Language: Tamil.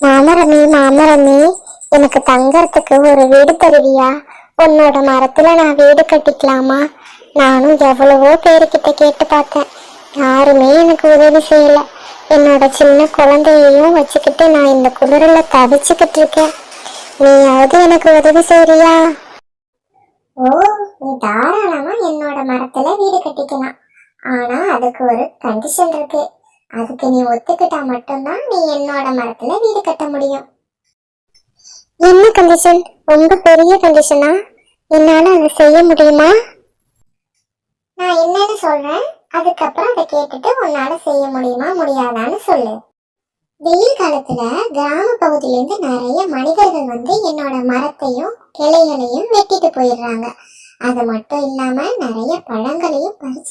மாமரமே மாமரமே, எனக்கு தங்கறதுக்கு ஒரு வீடு தருவியா? உன்னோட மரத்துல நான் வீடு கட்டிக்கலாமா? நானும் எவ்வளவோ பேருக்கிட்ட கேட்டு பார்த்தேன், யாருமே எனக்கு உதவி செய்யல. என்னோட சின்ன குழந்தையையும் வச்சுக்கிட்டு நான் இந்த குளிரில தவிச்சுக்கிட்டு இருக்கேன். நீயாவது எனக்கு உதவி செய்யறியா? ஓ, நீ தாராளமா என்னோட மரத்துல வீடு கட்டிக்கலாம். ஆனா அதுக்கு ஒரு கண்டிஷன் இருக்கு. அதுக்கு நீ ஒத்துக்கிட்டா மட்டும்தான் நீ என்னோட மரத்துல வீடு கட்ட முடியும். என்ன கண்டிஷன்? ரொம்ப பெரிய கண்டிஷனா? என்னால அதை செய்ய முடியுமா? நான் என்னன்னு சொல்றேன், அதுக்கப்புறம் அதை கேட்டுட்டு உன்னால செய்ய முடியுமா முடியாதான்னு சொல்லு. வெயில் காலத்துல கிராம பகுதியிலேருந்து நிறைய மனிதர்கள் வந்து என்னோட மரத்தையும் கிளைகளையும் வெட்டிட்டு போயிடுறாங்க. அது மட்டும் இல்லாம நிறைய பழங்களையும் பறிச்சு